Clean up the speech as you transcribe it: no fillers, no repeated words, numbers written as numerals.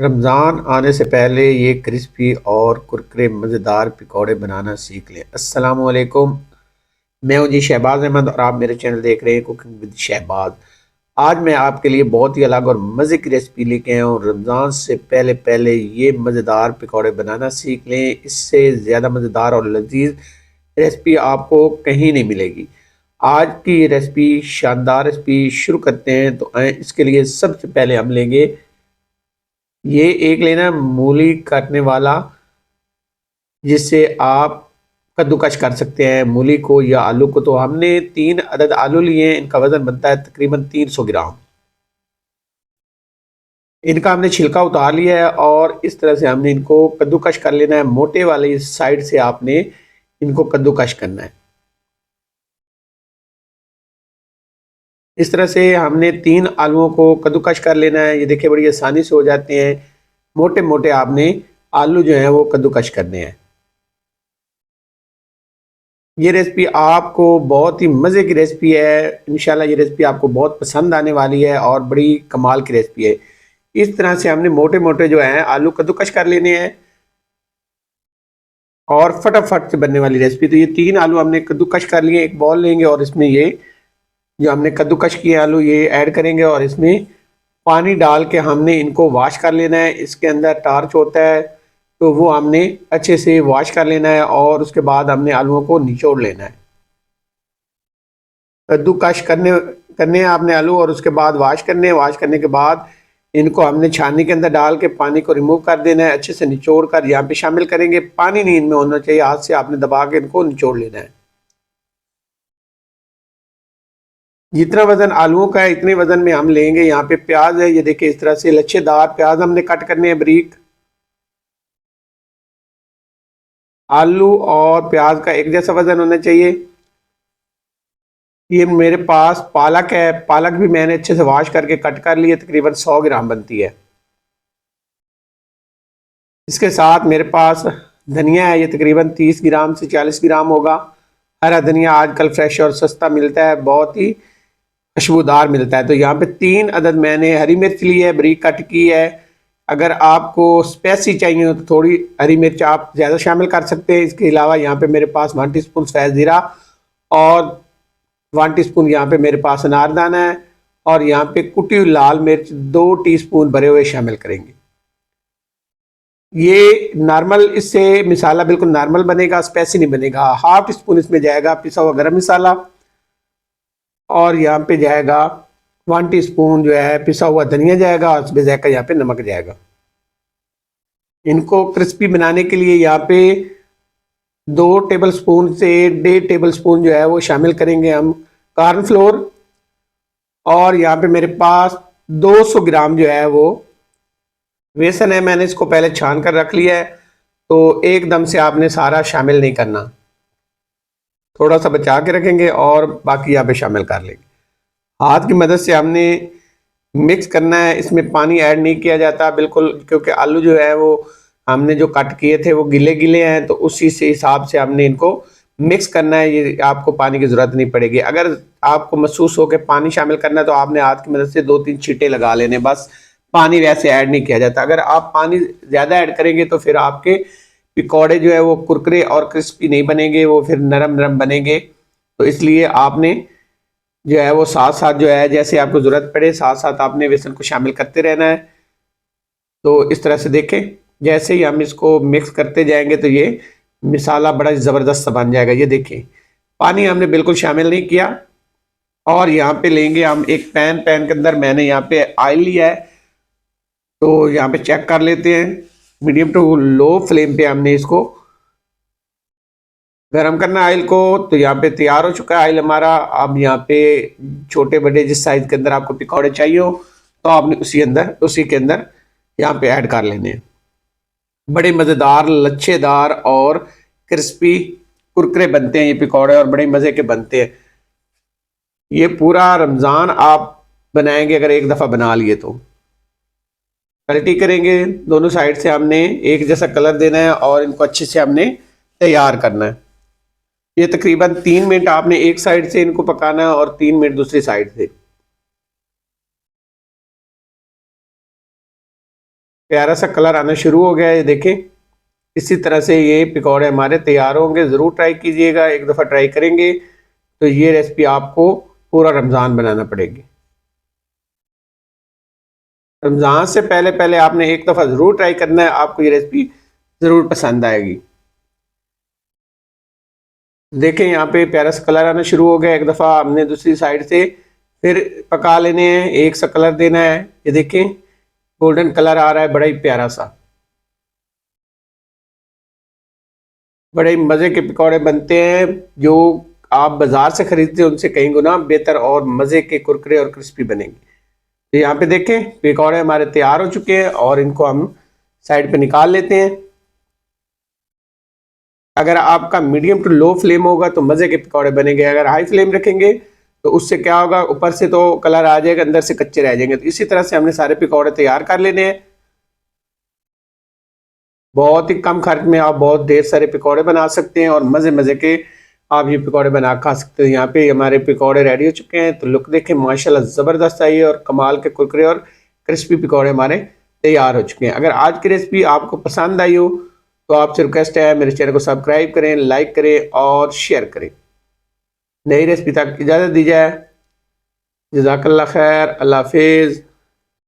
रमज़ान आने से पहले ये क्रिस्पी और कुरकुरे मज़ेदार पकौड़े बनाना सीख लें। अस्सलामु अलैकुम। मैं हूं जी शहबाज अहमद और आप मेरे चैनल देख रहे हैं कुकिंग विद शहबाज। आज मैं आपके लिए बहुत ही अलग और मज़े की रेसिपी लेके आया हूँ। रमज़ान से पहले पहले ये मज़ेदार पकौड़े बनाना सीख लें। इससे ज़्यादा मज़ेदार और लजीज रेसिपी आपको कहीं नहीं मिलेगी। आज की ये रेसिपी शानदार रेसिपी शुरू करते हैं। तो आए इसके लिए सबसे पहले हम लेंगे ये एक लेना मूली काटने वाला, जिससे आप कद्दूकश कर सकते हैं मूली को या आलू को। तो हमने 3 अदद आलू लिए हैं। इनका वजन बनता है तकरीबन 300 ग्राम। इनका हमने छिलका उतार लिया है और इस तरह से हमने इनको कद्दूकश कर लेना है। मोटे वाली साइड से आपने इनको कद्दूकश करना है। इस तरह से हमने 3 आलुओं को कद्दूकश कर लेना है। ये देखिए बड़ी आसानी से हो जाते हैं। मोटे मोटे आपने आलू जो हैं वो कद्दूकश करने हैं। ये रेसिपी आपको बहुत ही मज़े की रेसिपी है। इंशाल्लाह ये रेसिपी आपको बहुत पसंद आने वाली है और बड़ी कमाल की रेसिपी है। इस तरह से हमने मोटे मोटे जो हैं आलू कद्दूकश कर लेने हैं और फटाफट से बनने वाली रेसिपी। तो ये 3 आलू हमने कद्दूकश कर लिए। एक बॉल लेंगे और इसमें ये जो हमने कद्दूकश किए आलू ये ऐड करेंगे और इसमें पानी डाल के हमने इनको वॉश कर लेना है। इसके अंदर टार्च होता है तो वो हमने अच्छे से वॉश कर लेना है और उसके बाद हमने आलूओं को निचोड़ लेना है। कद्दूकश करने करने हैं आपने आलू और उसके बाद वॉश करने हैं। वॉश करने के बाद इनको हमने छाननी के अंदर डाल के पानी को रिमूव कर देना है। अच्छे से निचोड़ कर यहाँ पे शामिल करेंगे। पानी नहीं इनमें होना चाहिए। हाथ से आपने दबा के इनको निचोड़ लेना है। जितना वजन आलूओं का है इतने वजन में हम लेंगे। यहाँ पे प्याज है, ये देखिए इस तरह से लच्छेदार प्याज हमने कट करने हैं बारीक। आलू और प्याज का एक जैसा वजन होना चाहिए। ये मेरे पास पालक है। पालक भी मैंने अच्छे से वॉश करके कट कर ली है। तकरीबन 100 ग्राम बनती है। इसके साथ मेरे पास धनिया है। ये तकरीबन 30 ग्राम से 40 ग्राम होगा। हरा धनिया आजकल फ्रेश और सस्ता मिलता है, बहुत ही खुशबूदार मिलता है। तो यहाँ पे 3 अदद मैंने हरी मिर्च ली है, बारीक कट की है। अगर आपको स्पाइसी चाहिए हो तो थोड़ी हरी मिर्च आप ज़्यादा शामिल कर सकते हैं। इसके अलावा यहाँ पे मेरे पास 1 टीस्पून सफ़ेद ज़ीरा और 1 टीस्पून यहाँ पे मेरे पास अनारदाना है और यहाँ पे कुटी हुई लाल मिर्च 2 टीस्पून भरे हुए शामिल करेंगे। ये नॉर्मल, इससे मिसाला बिल्कुल नॉर्मल बनेगा, स्पाइसी नहीं बनेगा। हाफ टी स्पून इसमें जाएगा पिसा हुआ गरम मसाला और यहाँ पे जाएगा 1 टीस्पून जो है पिसा हुआ धनिया जाएगा और इसमें जाएगा यहाँ पे नमक जाएगा। इनको क्रिस्पी बनाने के लिए यहाँ पे 2 टेबल स्पून से 1.5 टेबल स्पून जो है वो शामिल करेंगे हम कॉर्न फ्लोर। और यहाँ पे मेरे पास 200 ग्राम जो है वो बेसन है। मैंने इसको पहले छान कर रख लिया है। तो एकदम से आपने सारा शामिल नहीं करना, थोड़ा सा बचा के रखेंगे और बाकी यहाँ पे शामिल कर लेंगे। हाथ की मदद से हमने मिक्स करना है। इसमें पानी ऐड नहीं किया जाता बिल्कुल, क्योंकि आलू जो है वो हमने जो कट किए थे वो गिले गिले हैं। तो उसी से हिसाब से हमने इनको मिक्स करना है। ये आपको पानी की ज़रूरत नहीं पड़ेगी। अगर आपको महसूस हो कि पानी शामिल करना है तो आपने हाथ की मदद से 2-3 छींटे लगा लेने, बस। पानी वैसे ऐड नहीं किया जाता। अगर आप पानी ज़्यादा ऐड करेंगे तो फिर आपके पकौड़े जो है वो कुरकुरे और क्रिस्पी नहीं बनेंगे, वो फिर नरम नरम बनेंगे। तो इसलिए आपने जो है वो साथ साथ जो है जैसे आपको ज़रूरत पड़े साथ साथ आपने बेसन को शामिल करते रहना है। तो इस तरह से देखें, जैसे ही हम इसको मिक्स करते जाएंगे तो ये मिसाला बड़ा ज़बरदस्त सा बन जाएगा। ये देखें, पानी हमने बिल्कुल शामिल नहीं किया। और यहाँ पे लेंगे हम एक पैन के अंदर मैंने यहाँ पे ऑयल लिया है। तो यहाँ पे चेक कर लेते हैं। मीडियम टू लो फ्लेम पे हमने इसको गरम करना ऑयल को। तो यहाँ पे तैयार हो चुका है ऑयल हमारा। अब यहाँ पे छोटे बड़े जिस साइज के अंदर आपको पकौड़े चाहिए हो तो आपने उसी के अंदर यहाँ पे ऐड कर लेने हैं। बड़े मज़ेदार, लच्छेदार और क्रिस्पी कुरकुरे बनते हैं ये पकौड़े और बड़े मज़े के बनते हैं। ये पूरा रमज़ान आप बनाएंगे अगर एक दफ़ा बना लिए तो। पलटी करेंगे, दोनों साइड से हमने एक जैसा कलर देना है और इनको अच्छे से हमने तैयार करना है। ये तकरीबन 3 मिनट आपने एक साइड से इनको पकाना है और 3 मिनट दूसरी साइड से। प्यारा सा कलर आना शुरू हो गया है, ये देखें। इसी तरह से ये पकौड़े हमारे तैयार होंगे। ज़रूर ट्राई कीजिएगा, एक दफ़ा ट्राई करेंगे तो ये रेसिपी आपको पूरा रमज़ान बनाना पड़ेगी। रमज़ान से पहले पहले आपने एक दफ़ा ज़रूर ट्राई करना है, आपको ये रेसिपी ज़रूर पसंद आएगी। देखें यहाँ पे प्यारा सा कलर आना शुरू हो गया। एक दफ़ा हमने दूसरी साइड से फिर पका लेने हैं, एक सा कलर देना है। ये देखें गोल्डन कलर आ रहा है, बड़ा ही प्यारा सा। बड़े ही मज़े के पकौड़े बनते हैं, जो आप बाज़ार से ख़रीदते हैं उनसे कहीं गुना बेहतर और मज़े के कुरकुरे और क्रिस्पी बनेंगे। तो यहाँ पे देखें पकौड़े हमारे तैयार हो चुके हैं और इनको हम साइड पे निकाल लेते हैं। अगर आपका मीडियम टू लो फ्लेम होगा तो मज़े के पकौड़े बनेंगे। अगर हाई फ्लेम रखेंगे तो उससे क्या होगा, ऊपर से तो कलर आ जाएगा, अंदर से कच्चे रह जाएंगे। तो इसी तरह से हमने सारे पकौड़े तैयार कर लेने हैं। बहुत ही कम खर्च में आप बहुत ढेर सारे पकौड़े बना सकते हैं और मज़े मज़े के आप ये पकौड़े बना खा सकते हैं। यहाँ पे हमारे पकौड़े रेडी हो चुके हैं, तो लुक देखें माशाल्लाह ज़बरदस्त आई है और कमाल के कुरकुरे और क्रिस्पी पकौड़े हमारे तैयार हो चुके हैं। अगर आज की रेसिपी आपको पसंद आई हो तो आपसे रिक्वेस्ट है मेरे चैनल को सब्सक्राइब करें, लाइक करें और शेयर करें। नई रेसिपी तक इजाज़त दी जाए। जज़ाकल्लाह खैर, अल्लाह हाफिज़।